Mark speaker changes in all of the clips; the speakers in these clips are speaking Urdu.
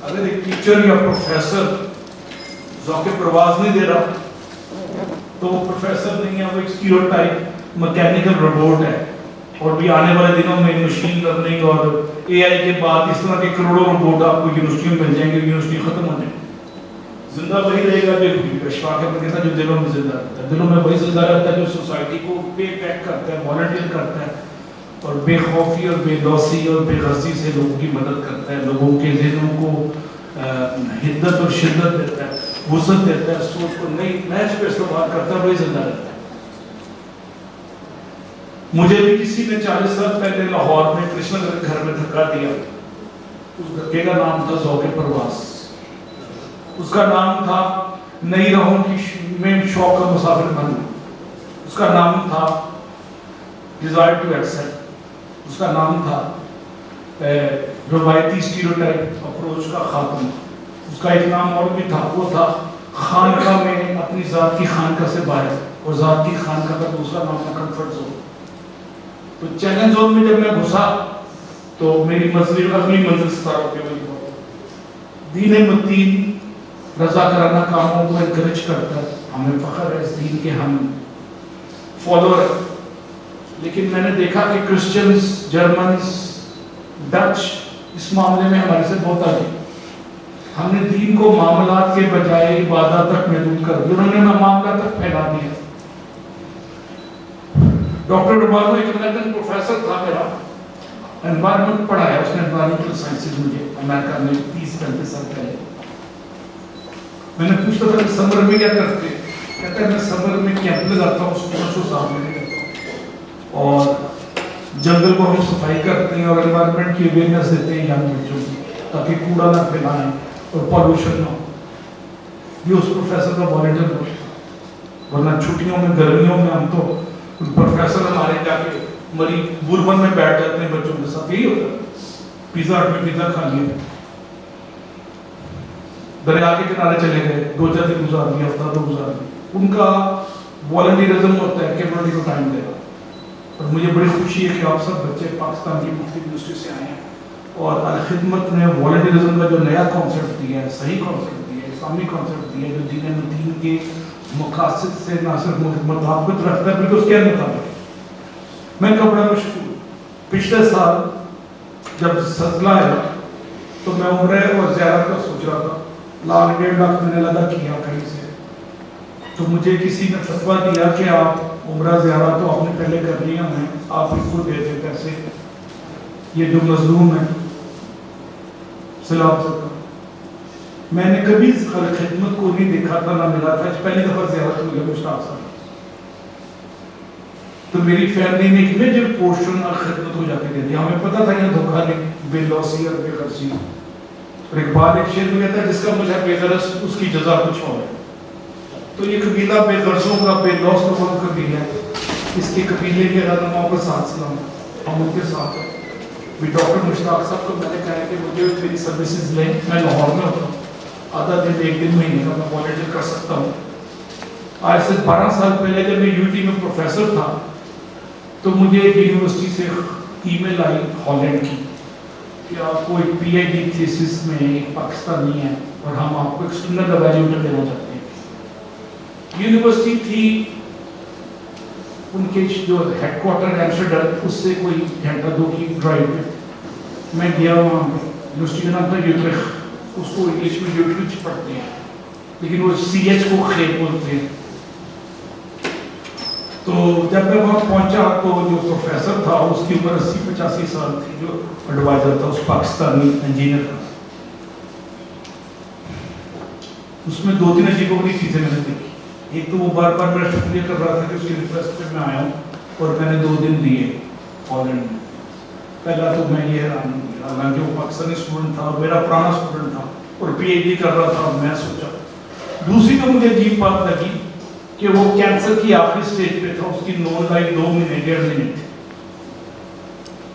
Speaker 1: اگر ایک ٹیچر یا پروفیسر ذوق پرواز نہیں دے رہا تو وہ پروفیسر نہیں ہے، وہ ایک اسٹیریوٹائپ مکینیکل روبوٹ ہے. اور بھی آنے والے دنوں میں مشین لرننگ اور اے آئی کے بعد اس طرح کے کروڑوں روبوٹ آپ کو یونیورسٹیوں میں مل جائیں گے. یونیورسٹی ختم ہو جائیں گے. زندہ وہی رہے گا جو اشفاق ہے کہتا ہے جو دلوں میں زندہ رہتا ہے. دلوں میں وہی زندہ رہتا ہے جو سوسائٹی کو پے بیک کرتا ہے، والنٹیئر کرتا ہے، اور بے خوفی اور بے لوسی اور بے غرضی سے لوگوں کی مدد کرتا ہے، لوگوں کے ذہنوں کو حدت اور شدت دیتا ہے، وسعت دیتا ہے، سوچ کو نئی میچ پہ استعمال کرتا ہے، وہی زندہ رہتا ہے. مجھے بھی کسی نے 40 سال پہلے لاہور میں کرشنا کے گھر میں دھکا دیا. اس دھکے کا نام تھا ذوق پرواز. اس کا نام تھا نئی راہوں کی میں شوق کا مسافر بننا. اس کا نام تھا ڈیزائر ٹو ایکسیپٹ. اس کا نام تھا روایتی اسٹیریوٹائپ اپروچ کا خاتمہ. اس کا ایک نام اور بھی تھا، وہ تھا خانقاہ میں اپنی ذات کی خانقاہ سے باہر، اور ذات کی خانقاہ کا دوسرا نام تھا کمفرٹ زون. تو چیلنج زون میں جب میں گھسا تو میری منزل اگلی منزل ستاروں کے بل ہوا. دین متین رضا کرانہ کاموں کو انکریج کرتا ہے. ہمیں فخر ہے اس دین کے ہم فالوور. لیکن میں نے دیکھا کہ کرسچنز، جرمنز، ڈچ اس معاملے میں ہمارے سے بہت آگے. ہم نے دین کو معاملات کے بجائے عبادات تک محدود کر دیا. انہوں نے معاملات تک پھیلا دیا. ڈاکٹر رومانو ایک امریکن پروفیسر تھا میرا، انوائرمنٹ پڑھایا اس نے، انوائرمنٹل سائنسز مجھے امریکہ میں 30-35 سال پہلے. میں نے پوچھتا تھا کہ سمر میں کیا کرتے؟ کہتا ہے میں سمر میں کیمپ لگاتا ہوں، اسکولوں صاحب میں کرتا ہوں، اور جنگل کو ہم صفائی کرتے ہیں اور انوائرمنٹ کی اویئرنیس دیتے ہیں ینگ بچوں کی تاکہ کوڑا نہ پھیلائیں اور پالوشن نہ ہو. یہ اس پروفیسر کا والنٹیئر ہو. ورنہ چھٹیوں میں گرمیوں میں ہم تو پروفیسر ہمارے جا کے مری بوربن میں بیٹھ جاتے ہیں بچوں کے ساتھ. یہی ہوتا ہے. پیزا ہٹ میں پیزا کھا لیا، دریا کے کنارے چلے گئے، 2-4 دن گزار دیا، ہفتہ 2 گزار دیا. ان کا والنٹیئرزم ہوتا ہے کہ کمیونٹی کو ٹائم دے گا. اور مجھے بڑی خوشی ہے کہ آپ سب بچے پاکستان کی مختلف یونیورسٹی سے آئے ہیں اور الخدمت نے والنٹیئرزم کا جو نیا کانسیپٹ دیا ہے، صحیح کانسیپٹ دیا ہے، اسلامی کانسیپٹ دیا ہے، جو دین متین کے مقاصد سے نہ صرف مطابقت رکھتا ہے بلکہ اس کے مطابق. میں کپڑا مشکور. پچھلے سال جب سلسلہ آیا تو میں عمرہ اور زیارت کا سوچ رہا تھا. 1.5 لاکھ میں نے لگا کیا کہیں سے. تو مجھے کسی نے فتویٰ دیا کہ آپ عمرہ زیارت تو آپ نے پہلے کر لیا ہے، آپ ان کو دے دیں پیسے. یہ جو مظلوم ہے سلام سکتا. میں نے کبھی خدمت کو نہیں دیکھا تھا، نہ ملا تھا. پہلی دفعہ زیارت مجھے مشتاق صاحب. تو میری فیملی نے ایک میجر پورشن خدمت کو جا کے دے دیا. ہمیں پتا تھا یہ دھوکہ نہیں، بے لوسی اور بے غرضی. اور اقبال ایک شعر میں کہتا ہے جس کا مجھے بے غرض اس کی جزا کچھ اور ہے. تو یہ قبیلہ بے غرضوں کا، بے لوس لوگوں کا قبیلہ ہے. اس کے قبیلے کے رہنماؤں کو ساتھ سلام. ہم ان کے ساتھ ہیں. ڈاکٹر مشتاق صاحب کو میں نے کہا کہ مجھے میری سروسز لیں. میں لاہور میں ہوتا ہوں، آدھا دن 1 دن مہینے کا میں والنٹیئر کر سکتا ہوں. آج سے 12 سال پہلے جب میں یو ٹی میں پروفیسر تھا تو مجھے ایک یونیورسٹی سے ای میل آئی ہالینڈ کی کہ آپ کو ایک پی ایچ ڈی تھیسس میں ایک پاکستانی ہے اور ہم آپ کو ایکسٹرنل گریجویٹ دینا چاہتے ہیں. یونیورسٹی تھی ان کے جو ہیڈ کوارٹر ایمسٹرڈم، اس سے کوئی 1-2 کی ڈرائیو پہ. میں گیا وہاں پہ. یونیورسٹی کا نام تھا یوٹریخ. اس کو انگلش میں یوٹریچ پڑھتے ہیں لیکن وہ CH کو خیر بولتے ہیں. تو جب میں وہاں پہنچا تو جو پروفیسر تھا اس کی عمر 80-85 سال تھی. جو ایڈوائزر تھا اس پاکستانی انجینئر تھا. اس میں 2-3 عجیب و غریب چیزیں میں نے دیکھی. ایک تو وہ بار بار میرا شکریہ کر رہا تھا کہ اس کی ریکویسٹ پہ میں آیا ہوں اور میں نے 2 دن دیے ہالینڈ میں. پہلا تو میں یہ حالانکہ وہ پاکستانی اسٹوڈنٹ تھا، میرا پرانا اسٹوڈنٹ تھا اور پی ایچ ڈی کر رہا تھا. میں سوچا. دوسری تو مجھے عجیب بات لگی کہ وہ کینسر کی آخری سٹیج پہ تھا. اس کی نون لائف 2 مہینے 1.5 مہینے تھی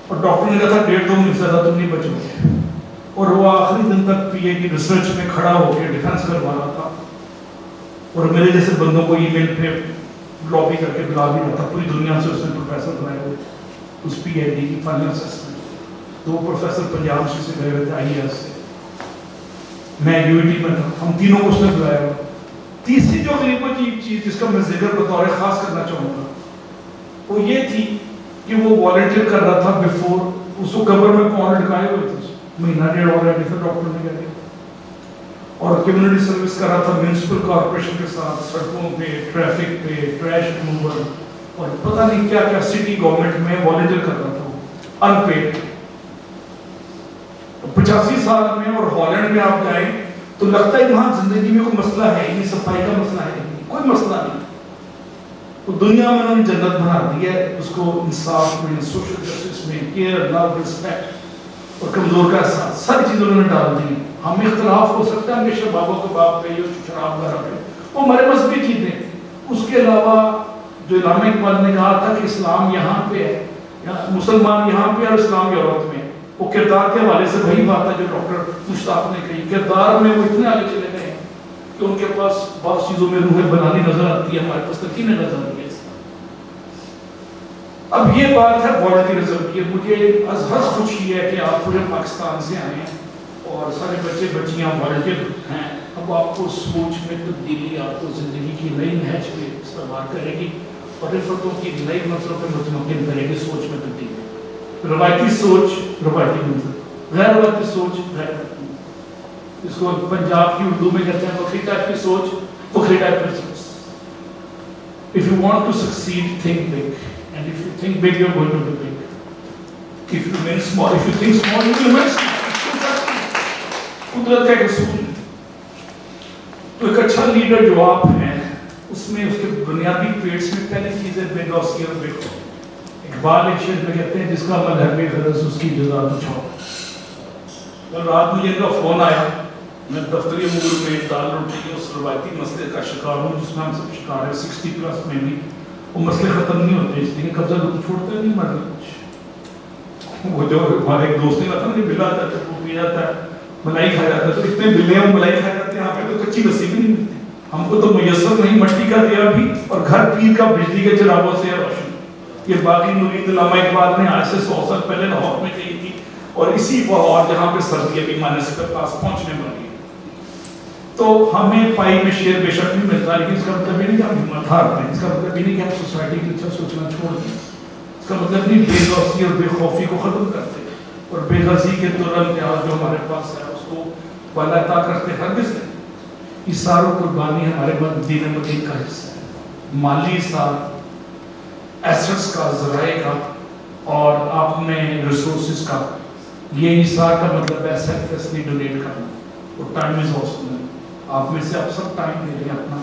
Speaker 1: اور ڈاکٹر نے کہا تھا 1.5-2 مہینے سے زیادہ تم نہیں بچو گے. اور وہ آخری دن تک پی ایچ ڈی ریسرچ میں کھڑا ہو کے ڈیفینس کروا رہا تھا اور میرے جیسے بندوں کو ای میل پہ لابی کر کے بلا بھی رہا تھا. پوری دنیا سے اس نے پروفیسر بنائے ہوئے اس پی ایچ ڈی کی فائنل اسسمنٹ. 2 پروفیسر پنجاب سے گئے ہوئے تھے IAS سے. میں یوٹی میں تھا، ہم تینوں کو اس نے بلایا ہوا۔ تیسری جو غریب چیز جس کا میں ذکر بطور خاص کرنا چاہوں گا وہ یہ تھی کہ وہ والنٹیئر کر رہا تھا بیفور، اس کو قبر میں پاؤں لٹکائے ہوئے تھے، مہینہ ڈیڑھ ہو رہا ہے، پھر ڈاکٹر نے کہا اور کمیونٹی سروس کر رہا تھا میونسپل کارپوریشن کے ساتھ، سڑکوں پہ، ٹریفک پہ، ٹریش ریموول اور پتہ نہیں کیا کیا سٹی گورنمنٹ میں والنٹیئر کر رہا تھا ان پیڈ۔ 85 سال میں اور ہالینڈ میں آپ جائیں تو لگتا ہے وہاں زندگی میں کوئی مسئلہ ہے نہیں، صفائی کا مسئلہ ہے نہیں، کوئی مسئلہ نہیں۔ تو دنیا میں انہوں نے جنت بنا دی ہے، اس کو انصاف میں، سوشل جسٹس میں، کیئر، لو، رسپیکٹ اور کمزور کا احساس، ساری چیزیں انہوں نے ڈال دی ہیں۔ ہم اختلاف ہو سکتا ہے ہمیشہ بابا کے باپ پہ یا شراب وغیرہ پہ، وہ ہمارے مذہبی چیزیں۔ اس کے علاوہ جو علامہ اقبال نے کہا تھا کہ اسلام یہاں پہ ہے، مسلمان یہاں پہ اور اسلام یورپ میں، وہ کردار کے حوالے سے وہی بات ہے جو ڈاکٹر مشتاق نے کہی، کردار میں وہ اتنے آگے چلے گئے ہیں کہ ان کے پاس بعض چیزوں میں روح بنانی نظر آتی ہے، ہمارے پاس ترکیبیں نظر آتی ہے۔ اب یہ بات ہے والنٹیئرزم کی، مجھے از حد خوشی ہے کہ آپ پورے پاکستان سے آئے ہیں اور سارے بچے بچیاں والنٹیئر ہیں۔ اب آپ کو سوچ میں تبدیلی، آپ کو زندگی کی نئی نہج پہ استعمال کرے گی اور رفتوں کی نئی منزلوں پہ متمکن کرے گی، سوچ میں تبدیلی، روایتی سوچ روایتی منزل، غیر روایتی سوچ غیر روایتی منزل۔ اس کو پنجاب کی اردو میں کہتے ہیں بکری ٹائپ کی سوچ، بکری ٹائپ کی سوچ۔ If you want to succeed, think big. And if you think big, you're going to be big. If you think small, you will remain small. قدرت کا ایک اصول ہے۔ تو ایک اچھا لیڈر جو آپ ہیں اس میں اس کے بنیادی پیٹس میں پہلی چیز ہے بے لوسی اور بے خوف۔ اقبال ایک شعر میں کہتے ہیں جس کا عمل ہے بے غرض اس کی جزا پوچھو۔ کل رات مجھے ان کا فون آیا، میں دفتری امور میں دال روٹی اس روایتی مسئلے کا شکار ہوں جس میں ہم سب شکار ہیں، 60 پلس میں بھی وہ مسئلے ختم نہیں ہوتے، اس لیے قبضہ تو چھوڑتے نہیں مرد کچھ۔ وہ جو ہمارے ایک دوست نے کہا تھا مجھے بلا آتا ہے وہ پی جاتا ہے، ملائی کھا جاتا ہے، تو اتنے بلے ہیں وہ ملائی کھا جاتے ہیں، یہاں پہ تو کچی لسی بھی نہیں ملتی، ہم کو تو میسر نہیں، مٹی کا دیا بھی اور گھر پیر کا بجلی کے چراغوں سے روشن۔ یہ باقی مرید علامہ اقبال نے آج سے 100 سال پہلے لاہور میں کہی تھی، اور اسی لاہور جہاں پہ سردی ابھی مائنس کے پاس پہنچنے والی ہے۔ تو ہمیں پائی میں شیر بے شک نہیں ملتا، لیکن اس کا مطلب یہ نہیں کہ ہم ہمت ہارتے ہیں، اس کا مطلب یہ نہیں کہ ہم سوسائٹی کی اچھا سوچنا چھوڑ دیں، اس کا مطلب نہیں بے لوسی اور بے خوفی کو ختم کرتے اور بے غرضی کے ترنت جو ہمارے پاس ہے اس کو والا عطا کرتے ہرگز نہیں۔ اثار و قربانی ہمارے دین مدین کا حصہ ہے، مالی اثار، ایسٹس کا، ذرائع کا اور اپنے ریسورسز کا۔ یہ اثار کا مطلب ہے سیلف لیسلی ڈونیٹ کرنا، اور ٹائم از آلسو۔ آپ میں سے آپ سب ٹائم دے رہے ہیں اپنا،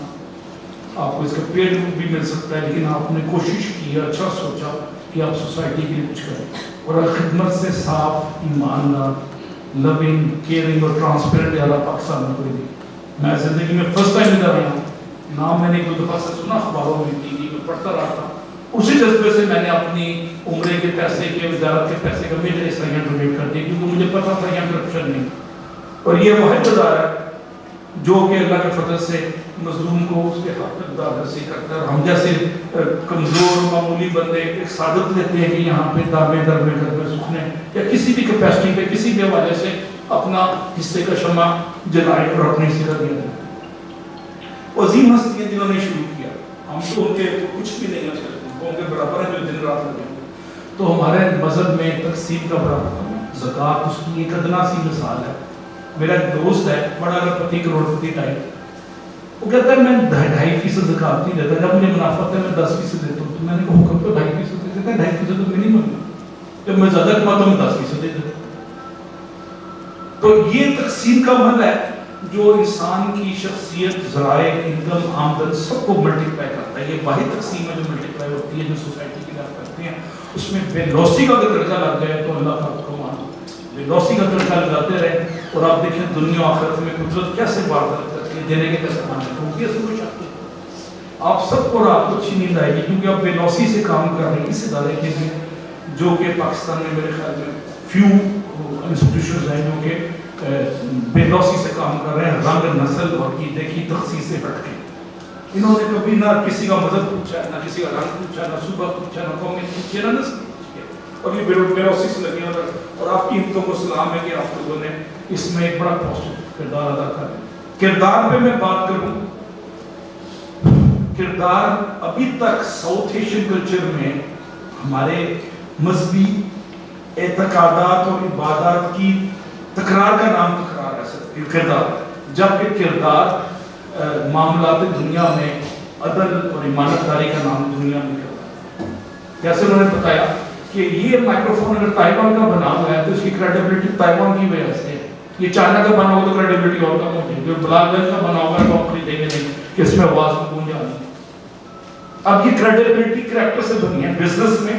Speaker 1: آپ کو اس کا پیڈ بھی مل سکتا ہے، لیکن آپ نے کوشش کی، اچھا سوچا کہ آپ سوسائٹی کے لیے کچھ کریں، اور خدمت سے صاف، ایماندار، لونگ، کیئرنگ اور ٹرانسپیرنٹ والا پاکستان میں کوئی نہیں۔ میں زندگی میں فرسٹ ٹائم ادھر آیا ہوں، نام میں نے ایک دو دفعہ سے سنا اخباروں میں، ٹی وی میں پڑھتا رہا تھا، اسی جذبے سے میں نے اپنی عمرے کے پیسے کے، وزارت کے پیسے کا میجر حصہ یہاں ڈونیٹ کر دیا، کیونکہ مجھے پتا تھا یہاں کرپشن نہیں۔ اور یہ واحد ادارہ ہے جو کہ اللہ کے فضل سے مظلوم کو اس کے حق تک دادرسی کرتا ہے، اور ہم جیسے کمزور معمولی بندے ایک سعادت لیتے ہیں کہ یہاں پہ دامے در میں گھر میں سکھنے یا کسی بھی کیپیسٹی پہ کسی بھی حوالے سے اپنا حصے کا شمع جلائے اور اپنی حصے کا دیا جائے۔ عظیم ہستیاں جنہوں نے شروع کیا، ہم تو ان کے کچھ بھی نہیں کر سکتے، ان کے برابر ہیں جو دن رات لگے۔ تو ہمارے مذہب میں تقسیم کا بڑا حکم ہے، زکوٰۃ اس کی ایک ادنا سی مثال ہے۔ میرا ایک دوست ہے بڑا اربپتی کروڑپتی ٹائپ، وہ کہتا ہے میں 2.5% زکوٰۃ نہیں دیتا، جب مجھے منافع ہے میں 10% دیتا ہوں۔ تو میں نے کہا حکم تو 2.5% دیتا ہے، 2.5% تو منیمم ہے، جب میں زیادہ کماتا ہوں میں 10% دے دیتا ہوں۔ تو یہ تقسیم کا عمل ہے جو انسان کی شخصیت، ذرائع، انکم، آمدن سب کو ملٹیپلائی کرتا ہے۔ یہ واحد تقسیم ہے جو ملٹیپلائی ہوتی ہے، جو سوسائٹی کی بات کرتے ہیں۔ اس میں بے لوسی کا اگر درجہ لگ جائے تو اللہ کا کو مان، بے لوسی کا درجہ لگاتے رہے، اور آپ دیکھیں دنیا و آخرت میں قدرت کیسے واردات کرتی ہے، دینے کے کیسے مانے ہوگی، اس کو شک آپ سب کو رات کو اچھی نیند آئے گی، کیونکہ آپ بے لوسی سے کام کر رہے ہیں اس ادارے کے لیے جو کہ پاکستان میں میرے خیال میں فیو انسٹیٹیوشنز ہیں جو کہ بے لوسی سے کام کر رہے ہیں، رنگ، نسل اور عقیدے کی تخصیص سے ہٹ کے۔ انہوں نے کبھی نہ کسی کا مذہب پوچھا ہے، نہ کسی کا رنگ پوچھا، نہ صوبہ پوچھا، نہ قومیت پوچھی، نہ نسل پوچھی، اور یہ بے لوسی سے لگے، اور آپ کی ہمتوں کو سلام ہے کہ آپ لوگوں نے اس میں ایک بڑا پوسٹ کردار ادا کریں. کردار پہ میں بات کروں. کردار ابھی تک ساؤتھ ایشین کلچر میں ہمارے مذہبی اعتقادات اور عبادات کی تکرار کا نام تکرار ہے کردار. جبکہ کردار معاملات دنیا میں عدل اور امانتداری کا نام دنیا میں کردار. جیسے انہوں نے بتایا کہ یہ مائکرو فون اگر تائیوان کا بنا ہوا ہے تو اس کی کریڈیبلٹی تائیوان کی وجہ سے ہے. یہ چائنا کا بنا ہوگا تو کریڈیبلٹی اور کم ہوگی. جو بلاک گنج کا بنا ہوگا تو آپ خریدیں گے نہیں کہ اس میں آواز میں گونج آ رہی. اب یہ کریڈیبلٹی کریکٹر سے بنی ہے بزنس میں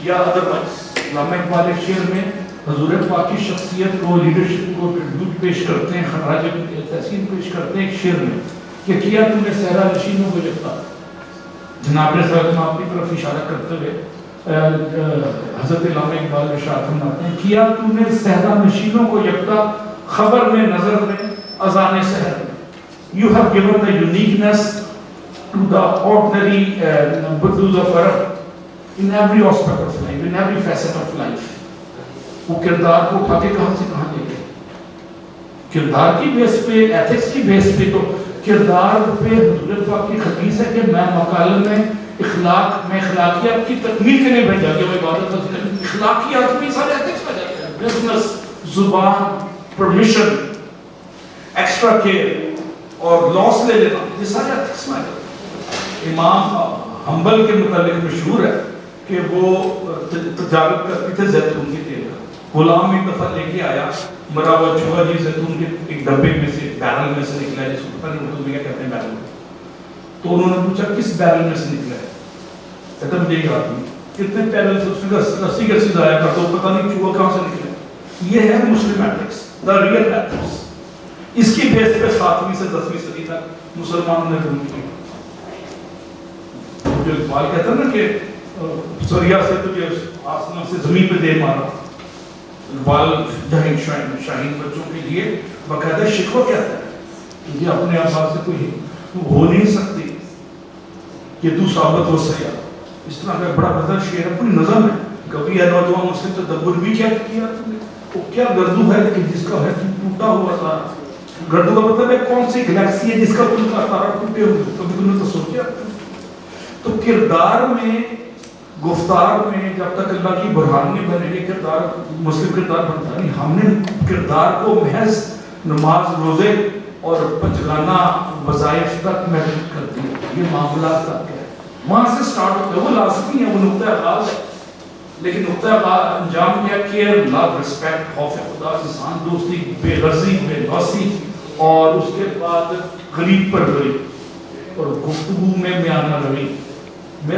Speaker 1: یا ادروائز. علامہ اقبال ایک شعر میں حضور پاک کی شخصیت کو لیڈرشپ کو ٹربیوٹ پیش کرتے ہیں, خراج تحسین پیش کرتے ہیں ایک شعر میں کہ کیا تم نے صحرا نشینوں کو یکتا. جناب نے اپنی طرف اشارہ کرتے ہوئے حضرت علامہ اقبال ارشاد فرماتے ہیں کیا تم نے صحرا نشینوں کو یکتا خبر میں نظر میں اذان سحر میں. You have given the uniqueness to the ordinary Buddhas of Arab in every aspect of life, in every facet of life. وہ کردار کو اٹھا کے کہاں سے کہاں لے گئے. کردار کی بیس پہ, ایتھکس کی بیس پہ, تو کردار پہ حضور پاک کی حدیث ہے کہ میں مقالے میں اخلاقیات کی تکمیل کے لیے بھیجا گیا. وہ عبادت اخلاقیات میں سارے ایتھکس میں جاتے ہیں. بزنس, زبان, پرمیشن, ایکسٹرا کیئر اور لاس لے لینا, یہ سارے ایتھکس میں جاتے ہیں. امام حنبل کے متعلق مشہور ہے کہ وہ تجارت کرتے تھے زیتون کے تیل کا. غلام ایک دفعہ لے کے آیا مرا ہوا چوہا جی زیتون کے ایک ڈبے میں سے, بیرل میں سے نکلا ہے, جس کو پتہ نہیں اردو میں کیا کہتے ہیں بیرل. تو انہوں نے پوچھا کس بیرل میں سے نکلا ہے. کہتا مجھے یاد نہیں. کتنے بیرل سے, اس نے 80 ضائع کر دو, پتہ نہیں چوہا کہاں سے نکلا. یہ ہے مسلم ایتھکس, دا ریئل ایتھکس. اس کی بیس پہ 7ویں سے 10ویں صدی تک مسلمانوں نے رول کیا. جو اقبال کہتا ہے نا کہ سریا سے تجھے آسمان سے زمین پہ دے مارا. اقبال جہین شاہین بچوں کے لیے باقاعدہ شکوہ کہتا ہے کہ اپنے آپ سے کوئی ہو نہیں سکتی کہ تو ثابت ہو سیا. اس طرح کا بڑا بدل شعر ہے, پوری نظم ہے. کبھی ہے نوجوان مسلم تدبر بھی کیا کیا تم نے. وہ کیا گردو ہے کہ جس کا ہے ٹوٹا ہوا تھا. گردو کا مطلب ہے کون سی گلیکسی ہے جس کا تم کا تارا ٹوٹے ہوئے. کبھی تم نے تو سوچا. تو کردار میں, گفتار میں جب تک اللہ کی برہان نہیں بنے گی کردار مسلم کردار بنتا نہیں. ہم نے کردار کو محض نماز, روزے اور پنجگانہ وظائف تک محدود کر دیا. یہ معاملات تک ہے, وہاں سے سٹارٹ ہوتا ہے. وہ لازمی ہے, وہ نقطہ آغاز ہے, لیکن نقطہ انجام کیا؟ کیئر, لو, رسپیکٹ, خوف خدا, انسان دوستی, بے غرضی, بے لوسی, اور اس کے بعد غریب پروری اور گفتگو میں میانہ روی. میں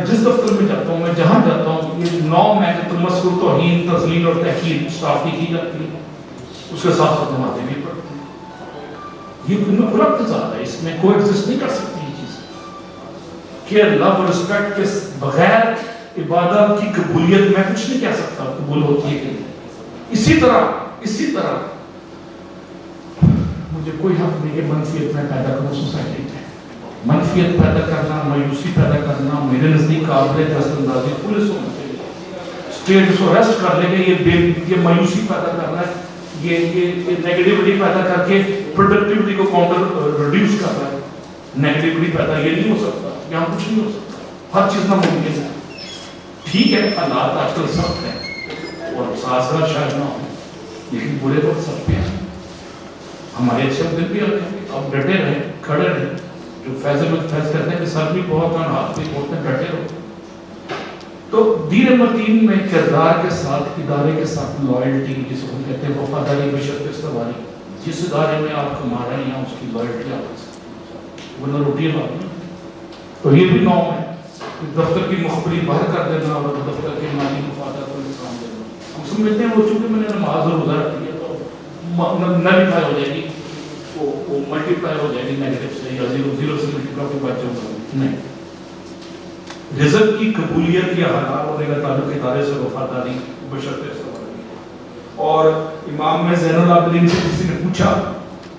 Speaker 1: جس دفتر میں جاتا ہوں, میں جہاں جاتا ہوں, یہ نام ہے کہ تمسخر, توہین, تذلیل اور تحقیر اسٹاف کی جاتی ہے. اس کے ساتھ ساتھ نمازیں بھی پڑھتے ہیں. یہ ان میں بڑا تضاد ہے, اس میں کوئی ایگزسٹ نہیں کر سکتی یہ چیز. کیئر, لو اور رسپیکٹ کے بغیر عبادت کی قبولیت میں کچھ نہیں کہہ سکتا قبول ہوتی ہے کہ نہیں. اسی طرح مجھے کوئی حق نہیں کہ منفیت میں پیدا کروں سوسائٹی میں. منفیت پیدا کرنا, مایوسی پیدا کرنا میرے نزدیک قابل دست اندازی پولیس ہونا چاہیے. اسٹیٹ اس کو ریسٹ کر لے کہ یہ مایوسی پیدا کرنا ہے, یہ نیگیٹیوٹی پیدا کر کے پروڈکٹیوٹی کو کاؤنٹر ریڈیوس کر رہا ہے. نیگیٹیوٹی پیدا یہ نہیں ہو سکتا, یہاں کچھ نہیں ہو سکتا, ہر چیز ناممکن ہے. ٹھیک ہے حالات آج کل سخت ہیں اور سازگار شاید نہ ہو, لیکن برے وقت سب پہ ہیں. ہمارے اچھے دن بھی آتے ہیں, اب ڈٹے رہیں, کھڑے رہیں. جو فیض کرتے ہیں کہ سر بھی بہت ہیں, ہاتھ بھی بہت ہیں, ڈٹے رہو. تو دین متین میں کردار کے ساتھ, ادارے کے ساتھ لائلٹی, جس کو ہم کہتے ہیں وفاداری بشرط استواری. جس ادارے میں آپ کما رہے ہیں اس کی لائلٹی آپ ورنہ روٹی بات نہیں. تو یہ بھی نام ہے. دفتر کی مخبری باہر کر دینا اور دفتر کے مالی مفادات کو نقصان دینا. ہم سمجھتے ہیں وہ چونکہ میں نے نماز اور روزہ رکھی ہے تو نلیفائی ہو جائے گی, وہ ملٹی پلائی ہو جائے گی نیگیٹو سے, یا زیرو سے ملٹی پلائی کے بعد جو نہیں. رزق کی قبولیت یا حلال ہونے کا تعلق ادارے سے وفاداری بشرط استواری. اور امام میں زین العابدین سے کسی نے پوچھا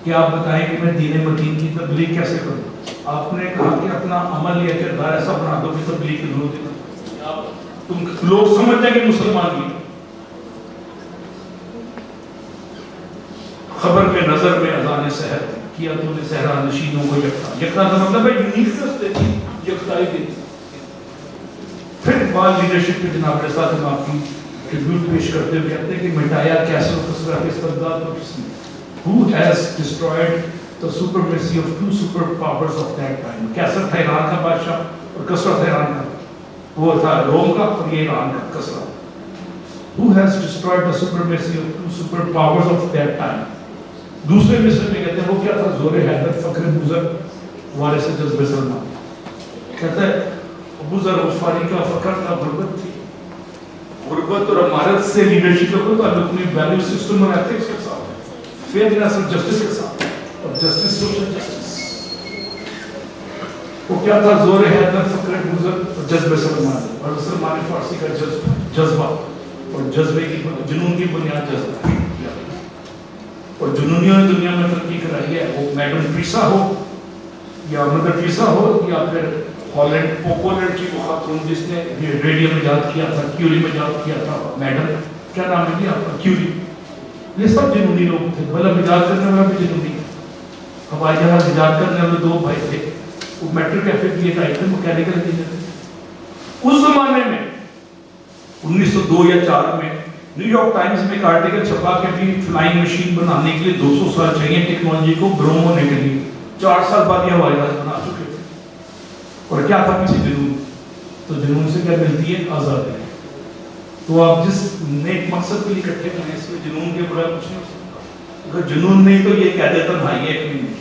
Speaker 1: کہ آپ بتائیں کہ میں دین متین کی تبلیغ کیسے کروں. آپ نے کہا کہ اپنا عمل یا کردار ایسا بنا دو کہ تبلیغ کی ضرورت ہے. تم لوگ سمجھ جائیں کہ مسلمان بھی. خبر میں نظر میں اذان سحر کیا تو نے صحرا نشینوں کو یکتا، یکتا کا مطلب ہے یونیکنس دیتی، یکتائی دیتی. پھر بعض لیڈرشپ کے جناب کے ساتھ ہم آپ کی ٹریبیوٹ پیش کرتے ہوئے کہتے ہیں کہ مٹایا کیسر و کسرا کے استبداد کو کس نے. Who has destroyed the supremacy of two superpowers of that time. کیسر تھا ایران کا بادشاہ اور کسرا تھا ایران کا، وہ تھا روم کا اور یہ ایران کا کسرا. Who has destroyed the supremacy of two superpowers of that time. دوسرے مصر میں کہتے ہیں وہ کیا تھا، زور حیدر فخر بزر وارث جذب سلمان. کہتا ہے ابو ذر غفاری کا فخر تھا غربت تھی، غربت اور امارت سے لیڈرشپ کا کوئی تعلق نہیں، ویلیو سسٹم اور ایتھکس کے ساتھ، فیئرنس اور جسٹس کے ساتھ، اور جسٹس سوشل جسٹس. وہ کیا تھا، زور حیدر فخر بزر اور جذب سلمان. اور سلمان فارسی کا جذبہ اور جذبے کی جنون کی بنیاد جذبہ ہے. اور جنونیوں نے دنیا میں ترقی کرائی ہے، وہ میڈم ٹریسا ہو یا مدر ٹریسا ہو یا پھر ہالینڈ پوپولر کی وہ خاتون جس نے ریڈیم ایجاد کیا تھا، کیوری میں ایجاد کیا تھا، میڈم کیا نام ہے آپ کا، کیوری. یہ سب جنونی لوگ تھے. بلب ایجاد کرنے والا بھی جنونی، ہوائی جہاز ایجاد کرنے والے دو بھائی تھے، وہ میٹرو کیفے کی ایک آئی تھے، مکینیکل انجینئر تھے. اس زمانے میں 1902 یا 4 میں نیو یارک ٹائمز میں ایک آرٹیکل چھپا کہ بھی فلائنگ مشین بنانے کے لیے 200 سال چاہیے ٹیکنالوجی کو گروم ہونے کے لیے. 4 سال بعد یہ ہوائی جہاز بنا چکے تھے. اور کیا تھا پیچھے جنون. تو جنون سے کیا ملتی ہے، آزادی. تو آپ جس نیک مقصد کے لیے اکٹھے کریں اس میں جنون کے برا کچھ نہیں. اگر جنون نہیں تو یہ کہہ دیتا بھائی ایک مہینے،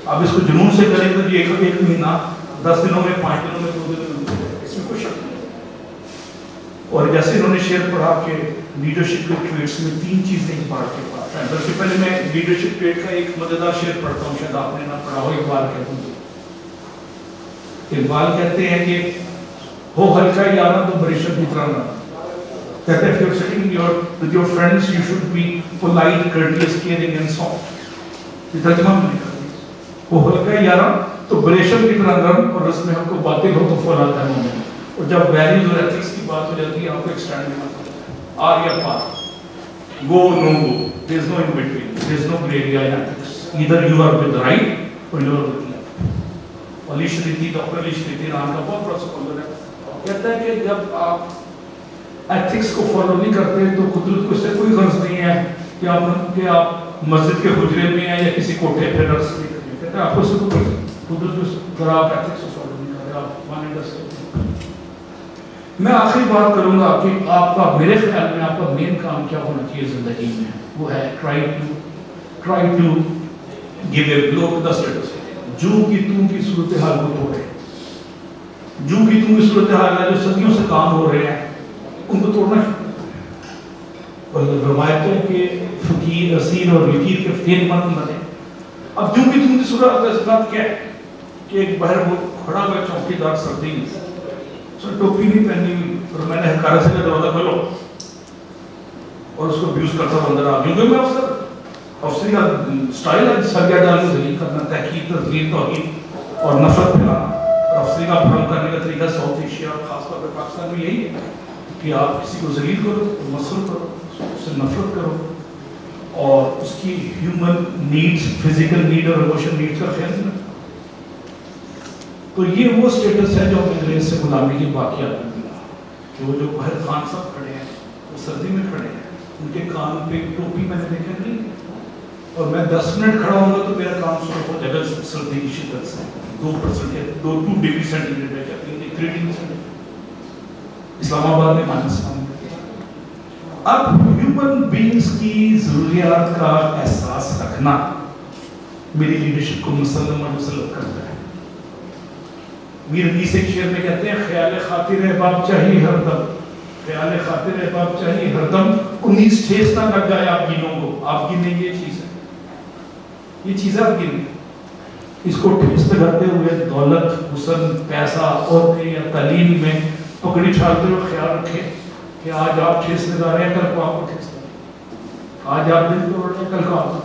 Speaker 1: آپ اس کو جنون سے کریں تو یہ ایک مہینہ 10 دنوں میں 5 دنوں میں 2 دنوں میں، اس میں کوئی شک نہیں. اور جیسے انہوں نے شعر پڑھا کہ لیڈرشپ کے ٹریٹس میں 3 چیزیں اقبال کے پاس ہیں. سب سے پہلے میں لیڈرشپ ٹریٹ کا ایک مزیدار شعر پڑھتا ہوں، شاید آپ نے نہ پڑھا ہو. اقبال کہتے ہیں، اقبال کہتے ہیں کہ ہو ہلکا یارا تو بریشت کی طرح نہ. کہتے ہیں if you're sitting with your friends you should be polite, courteous, caring and soft. یہ ترجمہ میں لکھا ہے وہ ہلکا یارا تو بریشت کی طرح نرم اور رسم حق کو باطل ہو تو فولاد ہے مومن. اور جب ویلیوز اور ایتھکس کی بات ہو جاتی ہے آپ کو ایک سٹینڈ لینا پڑتا ہے، آر یا پار، گو نو گو، there is no in between, there is no gray area in ethics. Either you are with right or you are with left. Ali Shariati, doctor Ali Shariati نام کا بہت بڑا سکولر ہے، کہتا ہے کہ جب آپ ایتھکس کو فالو نہیں کرتے تو قدرت کو اس سے کوئی غرض نہیں ہے کہ آپ مسجد کے حجرے میں ہیں یا کسی کوٹھے پہ رقص نہیں کرتے. کہتا ہے آپ کو اس سے کوئی قدرت کو اگر آپ ایتھکس کو فالو نہیں کر رہے آپ مانے کر سکتے. میں آخری بات کروں گا کہ آپ کا میرے خیال میں آپ کا مین کام کیا ہونا چاہیے زندگی میں، وہ ہے try to give a blow to the status. جو کی تم کی صورتحال کو توڑے، جو کی تم کی صورتحال ہے جو صدیوں سے کام ہو رہے ہیں ان کو توڑنا شروع. اور روایتوں کے فقیر اسیر اور لکیر کے فین مت بنے. اب جو کی تم کی صورتحال کیا ہے کہ ایک باہر وہ کھڑا ہوا چوکی دار سردی میں ٹوپی نہیں پہنی ہوئی اور میں نے ہکارا سے دروازہ کھولو اور اس کو ابیوز کرتا ہوں اندر آ گیا. کیونکہ میں افسری کا سٹائل ہے سرگیا ڈال کے ذلیل کرنا، تحقیق، تذلیل، توہین اور نفرت پھیلانا. اور افسری کا بھرم کرنے کا طریقہ ساؤتھ ایشیا اور خاص طور پہ پاکستان میں یہی ہے کہ آپ کسی کو ذلیل کرو، مسخر کرو، اس سے نفرت کرو اور اس کی ہیومن نیڈز، فزیکل نیڈ اور ایموشن نیڈز کا خیال نہ. تو یہ وہ سٹیٹس ہے جو ہمیں انگریز سے غلامی کے واقعات میں ملا کہ وہ جو باہر خان صاحب کھڑے ہیں وہ سردی میں کھڑے ہیں، ان کے کان پہ ٹوپی میں نے دیکھا نہیں، اور میں 10 منٹ کھڑا ہوں گا تو میرا کام شروع ہو جائے گا سردی کی شدت سے. 2% یا 2 ڈگری سینٹی گریڈ ہے، کہتے ہیں 3 ڈگری سینٹی گریڈ، اسلام آباد میں -1. اب ہیومن بینگز کی ضروریات کا احساس رکھنا میری لیڈرشپ کو مسلم اور مسلط کرتا ہے. میر حدیث ایک شعر میں کہتے ہیں خیال خاطر احباب چاہیے ہر دم، خیال خاطر احباب چاہیے ہر دم، 19 ٹھیس نہ لگ جائے آپ گینوں کو. آپ گنیں یہ چیز ہے، یہ چیز آپ گنیں، اس کو ٹھیس لگاتے ہوئے دولت، حسن، پیسہ، عہدے یا تعلیم میں پکڑی چھالتے ہوئے خیال رکھیں کہ آج آپ ٹھیس لگا رہے ہیں کل کو آپ کو ٹھیس لگا رہے ہیں، آج آپ دل توڑ رہے ہیں کل کو آپ کو.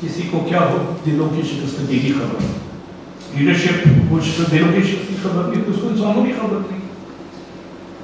Speaker 1: کسی کو کیا ہو دلوں کی شکستگی کی خبر، لیڈرشپ کچھ تو دلوں کی شکست کی خبر نہیں تو اس کو انسانوں کی خبر نہیں.